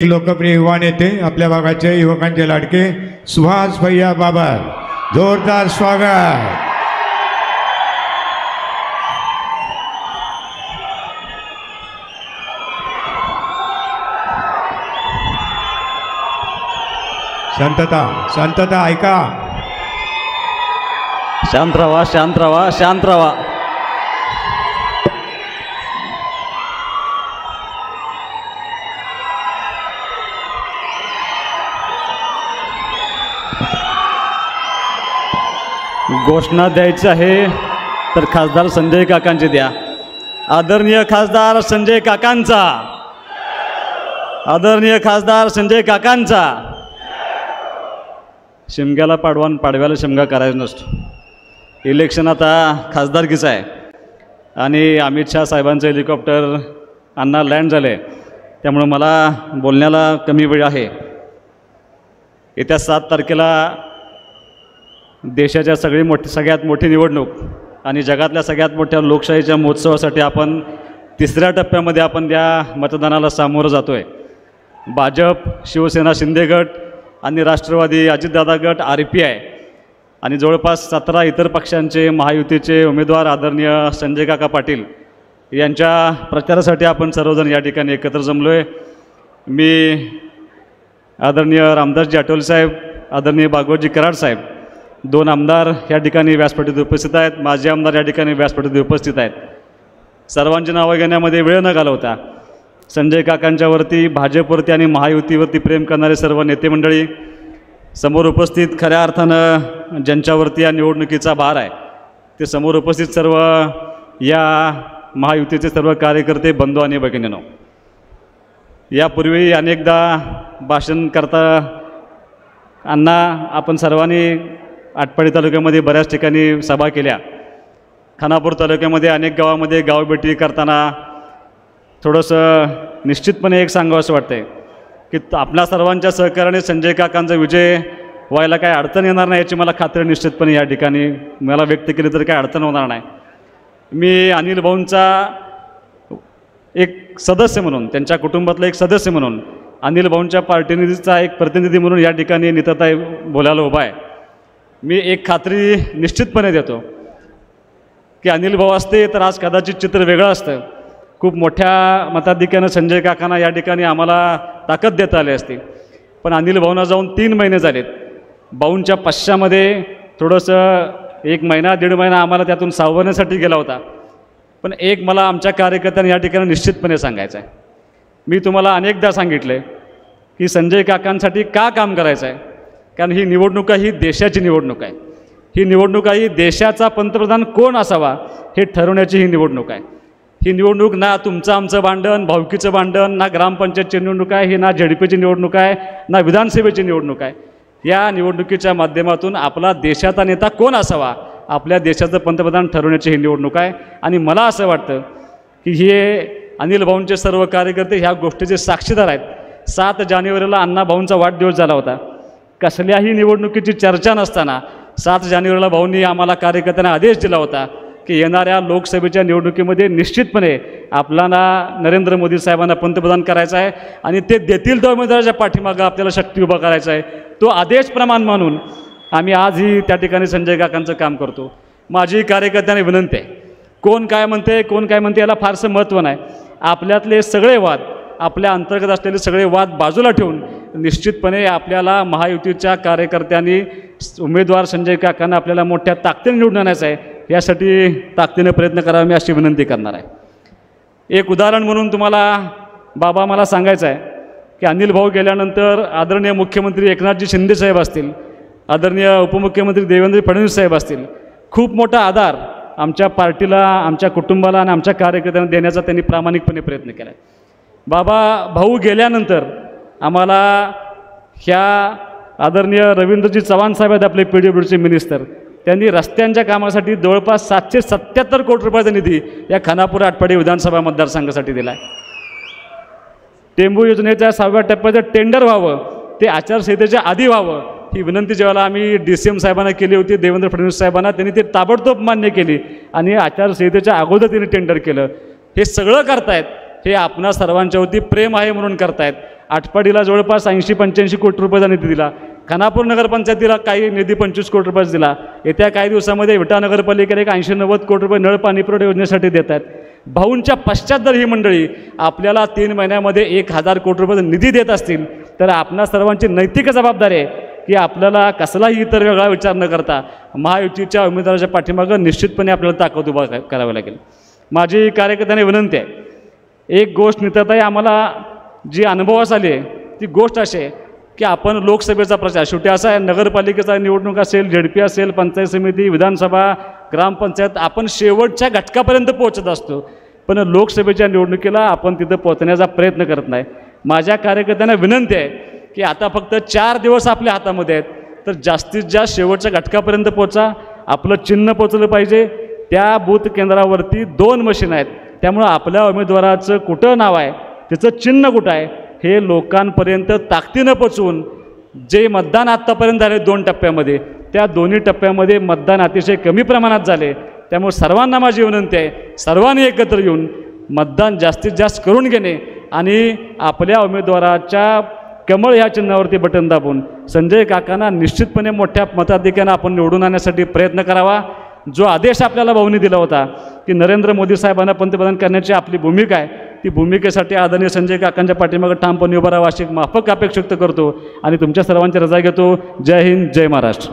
लोकप्रिय युवा नेते आपल्या भागाचे युवकांचे लाडके सुहास भैया बाबर, जोरदार स्वागत। शांतता शांतता, ऐका, शांत राहा, शांत राहा, शांत राहा। घोषणा द्यायची आहे तर खासदार संजय काकांची द्या। आदरणीय खासदार संजय काकांचा, आदरणीय खासदार संजय काकांचा। शिमग्याला पाडवान पाडव्याला शिमगा करायचा नसतो। इलेक्शन आता खासदारकीचं आहे आणि अमित शाह साहेबांचं हेलिकॉप्टर अण्णा लँड झाले, त्यामुळे मला बोलण्याला कमी वेळ आहे। येत्या 7 तारखेला देशाच्या सगळ्यात मोठी निवडणूक आणि जगातल्या सगळ्यात मोठ्या लोकशाहीच्या महोत्सवासाठी आपण 3ऱ्या टप्प्यामध्ये आपण त्या मतदानाला सामोरं जातो आहे। भाजप, शिवसेना शिंदे गट आणि राष्ट्रवादी अजितदादा गट RPI आणि जवळपास 17 इतर पक्षांचे महायुतीचे उमेदवार आदरणीय संजय काका पाटील यांच्या प्रचारासाठी आपण सर्वजण या ठिकाणी एकत्र जमलो आहे। मी आदरणीय रामदासजी आठवले साहेब, आदरणीय भागवतजी कराड साहेब, 2 आमदार या ठिकाणी व्यासपीठात उपस्थित आहेत, माजी आमदार या ठिकाणी व्यासपीठात उपस्थित आहेत। सर्वांची नावं घेण्यामध्ये वेळ न घालवता संजय काकांच्यावरती, भाजपवरती आणि महायुतीवरती प्रेम करणारे सर्व नेते मंडळी समोर उपस्थित, खऱ्या अर्थानं ज्यांच्यावरती या निवडणुकीचा भार आहे ते समोर उपस्थित सर्व या महायुतीचे सर्व कार्यकर्ते, बंधू आणि भगिनींनो, यापूर्वी अनेकदा भाषण करता अण्णा आपण सर्वांनी आटपाडी तालुक्यामध्ये बऱ्याच ठिकाणी सभा केल्या। खानापूर तालुक्यामध्ये अनेक गावामध्ये गावभेटी करताना थोडंसं निश्चितपणे एक सांगावं असं वाटतंय की आपल्या सर्वांच्या सहकार्याने संजय काकांचा विजय व्हायला काय अडचण येणार नाही याची मला खात्री निश्चितपणे या ठिकाणी मला व्यक्त केली तर काय अडचण होणार नाही। मी अनिल भाऊंचा एक सदस्य म्हणून, त्यांच्या कुटुंबातला एक सदस्य म्हणून, अनिल भाऊंच्या पार्टीचा एक प्रतिनिधी म्हणून या ठिकाणी नितताई बोलायला उभा आहे। मी एक खात्री निश्चितपणे देतो की अनिल भाऊ असते तर आज कदाचित चित्र वेगळं असतं। खूप मोठ्या मताधिक्यानं संजय काकांना या ठिकाणी आम्हाला ताकद देता आली असती, पण अनिल भाऊंना जाऊन 3 महिने झालेत। भाऊंच्या पश्चामध्ये थोडंसं 1 महिना 1.5 महिना आम्हाला त्यातून सावरण्यासाठी गेला होता, पण एक मला आमच्या कार्यकर्त्यांनी या ठिकाणी निश्चितपणे सांगायचं आहे। मी तुम्हाला अनेकदा सांगितलं आहे की संजय काकांसाठी का काम करायचं आहे, कारण ही निवडणूक ही देशाची निवडणूक आहे। ही निवडणूक ही देशाचा पंतप्रधान कोण असावा हे ठरवण्याची ही निवडणूक आहे। ही निवडणूक ना तुमचं आमचं भांडण, भावकीचं भांडण, ना ग्रामपंचायतची निवडणूक आहे, ही ना ZDPची निवडणूक आहे, ना विधानसभेची निवडणूक आहे। या निवडणुकीच्या माध्यमातून आपला देशाचा नेता कोण असावा, आपल्या देशाचं पंतप्रधान ठरवण्याची ही निवडणूक आहे। आणि मला असं वाटतं की हे अनिल भाऊंचे सर्व कार्यकर्ते ह्या गोष्टीचे साक्षीदार आहेत। 7 जानेवारीला अण्णा भाऊंचा वाढदिवस झाला होता। कसल्याही निवडणुकीची चर्चा नसताना 7 जानेवारीला भाऊंनी आम्हाला कार्यकर्त्यांना आदेश दिला होता की येणाऱ्या लोकसभेच्या निवडणुकीमध्ये निश्चितपणे आपल्याला नरेंद्र मोदी साहेबांना पंतप्रधान करायचं आहे आणि ते देतील त्या उमेदवाराच्या पाठीमागं आपल्याला शक्ती उभा करायचा आहे। तो आदेश प्रमाण म्हणून आम्ही आजही त्या ठिकाणी संजय काकांचं काम करतो। माझी कार्यकर्त्यांना विनंती आहे, कोण काय म्हणते याला फारसं महत्त्व नाही। आपल्यातले सगळे वाद, आपल्या अंतर्गत असलेले सगळे वाद बाजूला ठेवून निश्चितपणे आपल्याला महायुतीच्या कार्यकर्त्यांनी उमेदवार संजय काकांना आपल्याला मोठ्या ताकदीने निवडून आणायचं आहे, यासाठी ताकदीने प्रयत्न करावा मी अशी विनंती करणार आहे। एक उदाहरण म्हणून तुम्हाला बाबा मला सांगायचं आहे की अनिल भाऊ गेल्यानंतर आदरणीय मुख्यमंत्री एकनाथजी शिंदे साहेब असतील, आदरणीय उपमुख्यमंत्री देवेंद्र फडणवीस साहेब असतील, खूप मोठा आधार आमच्या पार्टीला, आमच्या कुटुंबाला आणि आमच्या कार्यकर्त्यांना देण्याचा त्यांनी प्रामाणिकपणे प्रयत्न केला आहे। भाऊ गेल्यानंतर आम्हाला ह्या आदरणीय रवींद्रजी चव्हाण साहेब आहेत आपले PWDचे मिनिस्टर, त्यांनी रस्त्यांच्या कामासाठी जवळपास 777 कोटी रुपयाचा निधी या खानापूर आटपाडी विधानसभा मतदारसंघासाठी दिला आहे। टेंबू योजनेच्या 6व्या टप्प्याचं टेंडर व्हावं ते आचारसंहितेच्या आधी व्हावं ही विनंती जेव्हा आम्ही DCM साहेबांना केली होती, देवेंद्र फडणवीस साहेबांना, त्यांनी ते ताबडतोब मान्य केली आणि आचारसंहितेच्या अगोदर त्यांनी टेंडर केलं। हे सगळं करतायत हे आपणा सर्वांच्यावरती प्रेम आहे म्हणून करतायत. आटपाडीला जवळपास 80-85 कोटी रुपयाचा निधी दिला. खानापूर नगरपंचायतीला काही निधी 25 कोटी रुपयाचा दिला. येत्या काही दिवसामध्ये विटा नगरपालिकेला एक 80-90 कोटी रुपये नळ पाणी पुरवठा योजनेसाठी देत आहेत. भाऊंच्या पश्चात जर ही मंडळी आपल्याला 3 महिन्यामध्ये 1000 कोटी रुपयाचा निधी देत असतील तर आपणा सर्वांची नैतिक जबाबदारी आहे की आपल्याला कसलाही इतर वेगळा विचार न करता महायुतीच्या उमेदवाराच्या पाठीमागं निश्चितपणे आपल्याला ताकद उभा करावी लागेल. माझी कार्यकर्त्यांना विनंती आहे, एक गोष्ट नितताई आम्हाला जी अनुभवास आली आहे ती गोष्ट अशी आहे की आपण लोकसभेचा प्रचार, शेवटी असा आहे नगरपालिकेचा निवडणूक असेल, झेडपी असेल, पंचायत समिती, विधानसभा, ग्रामपंचायत, आपण शेवटच्या घटकापर्यंत पोहोचत असतो. पण लोकसभेच्या निवडणुकीला आपण तिथं पोहोचण्याचा प्रयत्न करत नाही. माझ्या कार्यकर्त्यांना विनंती आहे की आता फक्त 4 दिवस आपल्या हातामध्ये आहेत, तर जास्तीत जास्त शेवटच्या घटकापर्यंत पोचा. आपलं चिन्ह पोचलं पाहिजे. त्या बूथ केंद्रावरती 2 मशीन आहेत, त्यामुळं आपल्या उमेदवाराचं कुठं नाव आहे, त्याचं चिन्ह कुठं आहे हे लोकांपर्यंत ताकदीनं पोचवून जे मतदान आत्तापर्यंत झाले 2 टप्प्यामध्ये, त्या दोन्ही टप्प्यामध्ये मतदान अतिशय कमी प्रमाणात झाले. त्यामुळे सर्वांना माझी विनंती आहे, सर्वांनी एकत्र येऊन मतदान जास्तीत जास्त करून घेणे आणि आपल्या उमेदवाराच्या कमळ ह्या चिन्हावरती बटन दाबून संजय काकांना निश्चितपणे मोठ्या मताधिक्यानं आपण निवडून आणण्यासाठी प्रयत्न करावा. जो आदेश आपल्याला भाऊंनी दिला होता की नरेंद्र मोदी साहेबांना पंतप्रधान करण्याची आपली भूमिका आहे, ती भूमिकेसाठी आदरणीय संजय काकांच्या पाठीमागे ठामपणे उभा राहावा अशी माफक अपेक्षा व्यक्त करतो आणि तुमच्या सर्वांची रजा घेतो. जय हिंद, जय महाराष्ट्र.